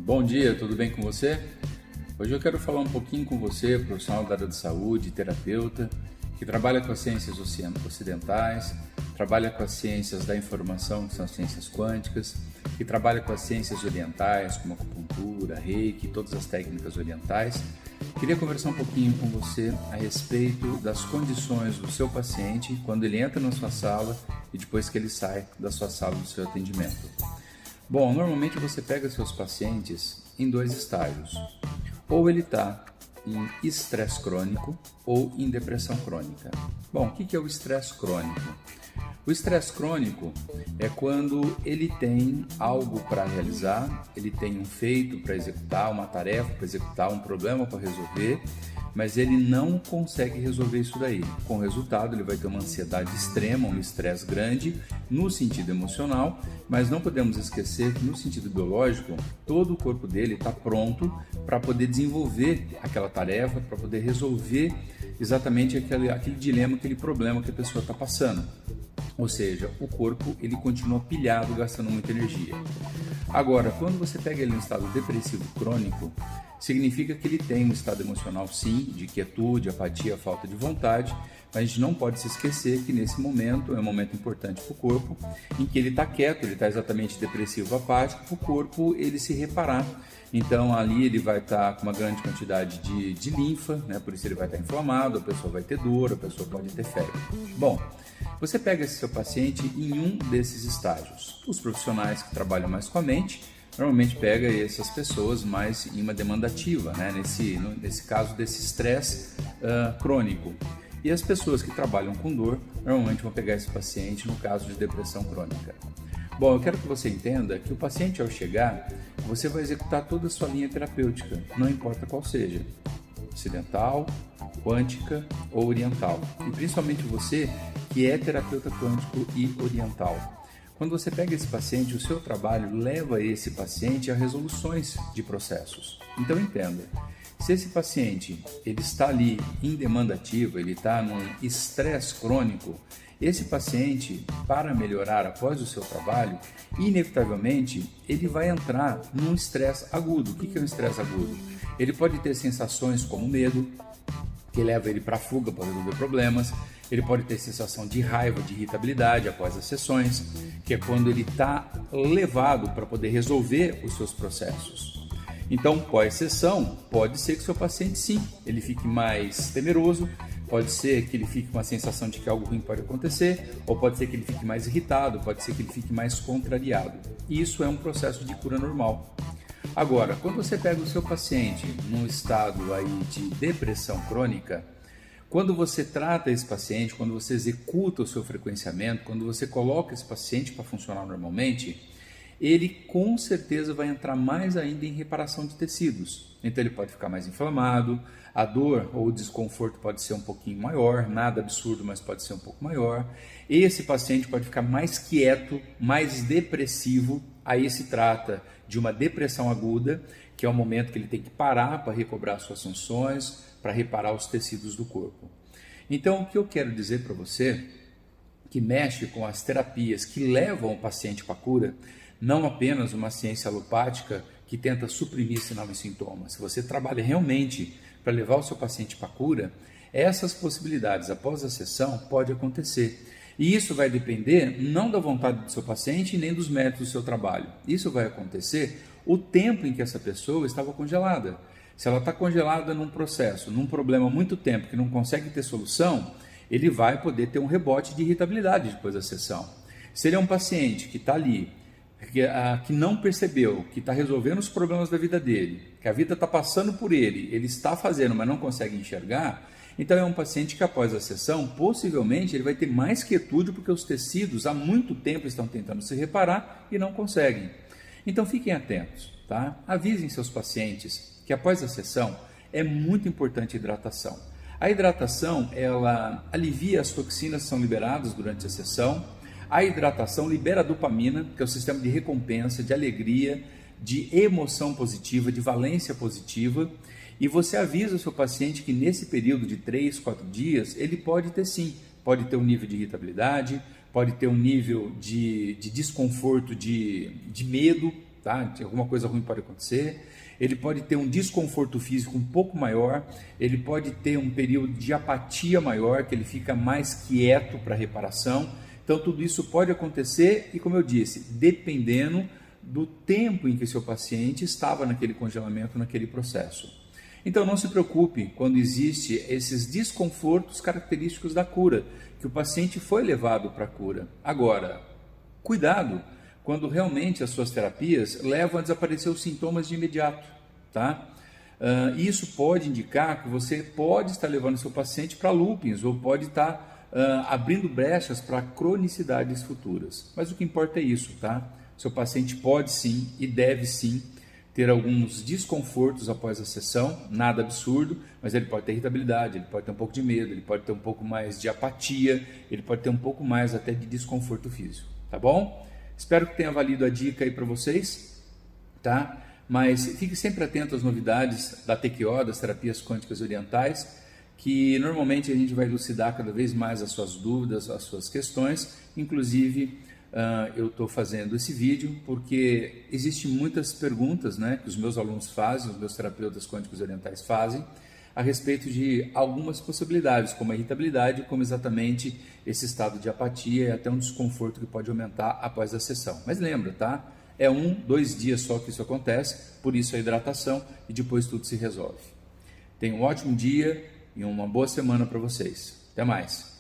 Bom dia, tudo bem com você? Hoje eu quero falar um pouquinho com você, profissional da área de saúde, terapeuta, que trabalha com as ciências ocidentais, trabalha com as ciências da informação, que são as ciências quânticas, que trabalha com as ciências orientais, como acupuntura, reiki, todas as técnicas orientais. Queria conversar um pouquinho com você a respeito das condições do seu paciente quando ele entra na sua sala e depois que ele sai da sua sala do seu atendimento. Bom, normalmente você pega seus pacientes em dois estágios. Ou ele está em estresse crônico ou em depressão crônica. Bom, o que é o estresse crônico? O estresse crônico é quando ele tem algo para realizar, ele tem um feito para executar, uma tarefa para executar, um problema para resolver, mas ele não consegue resolver isso daí. Com o resultado, ele vai ter uma ansiedade extrema, um estresse grande no sentido emocional, mas não podemos esquecer que no sentido biológico, todo o corpo dele está pronto para poder desenvolver aquela tarefa, para poder resolver exatamente aquele dilema, aquele problema que a pessoa está passando. Ou seja, o corpo ele continua pilhado, gastando muita energia. Agora, quando você pega ele em estado depressivo crônico, significa que ele tem um estado emocional sim, de quietude, apatia, falta de vontade, mas a gente não pode se esquecer que nesse momento é um momento importante para o corpo, em que ele está quieto, ele está exatamente depressivo, apático, para o corpo ele se reparar. Então ali ele vai estar com uma grande quantidade de linfa, né? Por isso ele vai estar inflamado, a pessoa vai ter dor, a pessoa pode ter febre. Bom, você pega esse seu paciente em um desses estágios. Os profissionais que trabalham mais com a mente, normalmente pega essas pessoas mais em uma demanda ativa, né? Nesse caso desse estresse crônico. E as pessoas que trabalham com dor, normalmente vão pegar esse paciente no caso de depressão crônica. Bom, eu quero que você entenda que o paciente ao chegar, você vai executar toda a sua linha terapêutica, não importa qual seja, ocidental, quântica ou oriental. E principalmente você que é terapeuta quântico e oriental. Quando você pega esse paciente, o seu trabalho leva esse paciente a resoluções de processos. Então entenda, se esse paciente ele está ali em demanda ativa, ele está num estresse crônico, esse paciente, para melhorar após o seu trabalho, inevitavelmente ele vai entrar num estresse agudo. O que é um estresse agudo? Ele pode ter sensações como medo, que leva ele para a fuga para resolver problemas. Ele pode ter sensação de raiva, de irritabilidade após as sessões, que é quando ele está levado para poder resolver os seus processos. Então, pós-sessão, pode ser que seu paciente sim, ele fique mais temeroso, pode ser que ele fique com a sensação de que algo ruim pode acontecer, ou pode ser que ele fique mais irritado, pode ser que ele fique mais contrariado. Isso é um processo de cura normal. Agora, quando você pega o seu paciente num estado aí de depressão crônica, quando você trata esse paciente, quando você executa o seu frequenciamento, quando você coloca esse paciente para funcionar normalmente, ele com certeza vai entrar mais ainda em reparação de tecidos. Então ele pode ficar mais inflamado, a dor ou o desconforto pode ser um pouquinho maior, nada absurdo, mas pode ser um pouco maior. Esse paciente pode ficar mais quieto, mais depressivo, aí se trata de uma depressão aguda, que é o momento que ele tem que parar para recobrar suas funções, para reparar os tecidos do corpo. Então o que eu quero dizer para você, que mexe com as terapias que levam o paciente para a cura, não apenas uma ciência alopática que tenta suprimir sinal e sintoma. Se você trabalha realmente para levar o seu paciente para a cura, essas possibilidades após a sessão pode acontecer. E isso vai depender não da vontade do seu paciente nem dos métodos do seu trabalho. Isso vai acontecer o tempo em que essa pessoa estava congelada. Se ela está congelada num processo, num problema há muito tempo que não consegue ter solução, ele vai poder ter um rebote de irritabilidade depois da sessão. Se ele é um paciente que está ali, que não percebeu, que está resolvendo os problemas da vida dele, que a vida está passando por ele está fazendo, mas não consegue enxergar, então é um paciente que após a sessão, possivelmente ele vai ter mais quietude porque os tecidos há muito tempo estão tentando se reparar e não conseguem. Então fiquem atentos, tá? Avisem seus pacientes que após a sessão é muito importante a hidratação. A hidratação, ela alivia as toxinas que são liberadas durante a sessão. A hidratação libera dopamina, que é o sistema de recompensa, de alegria, de emoção positiva, de valência positiva. E você avisa o seu paciente que nesse período de 3, 4 dias, ele pode ter sim, pode ter um nível de irritabilidade, pode ter um nível de desconforto, de medo, tá? Alguma coisa ruim pode acontecer, ele pode ter um desconforto físico um pouco maior, ele pode ter um período de apatia maior, que ele fica mais quieto para reparação. Então tudo isso pode acontecer e, como eu disse, dependendo do tempo em que seu paciente estava naquele congelamento, naquele processo. Então não se preocupe quando existe esses desconfortos característicos da cura, que o paciente foi levado para a cura. Agora, cuidado quando realmente as suas terapias levam a desaparecer os sintomas de imediato, tá? Isso pode indicar que você pode estar levando seu paciente para loopings ou pode estar abrindo brechas para cronicidades futuras. Mas o que importa é isso, tá? Seu paciente pode sim e deve sim ter alguns desconfortos após a sessão, nada absurdo, mas ele pode ter irritabilidade, ele pode ter um pouco de medo, ele pode ter um pouco mais de apatia, ele pode ter um pouco mais até de desconforto físico, tá bom? Espero que tenha valido a dica aí para vocês, tá? Mas fique sempre atento às novidades da TQO, das terapias quânticas orientais, que normalmente a gente vai elucidar cada vez mais as suas dúvidas, as suas questões. Inclusive, eu estou fazendo esse vídeo porque existem muitas perguntas, né, que os meus alunos fazem, os meus terapeutas quânticos orientais fazem, a respeito de algumas possibilidades, como a irritabilidade, como exatamente esse estado de apatia e até um desconforto que pode aumentar após a sessão. Mas lembra, tá? É 1-2 dias só que isso acontece, por isso a hidratação e depois tudo se resolve. Tenha um ótimo dia e uma boa semana para vocês. Até mais!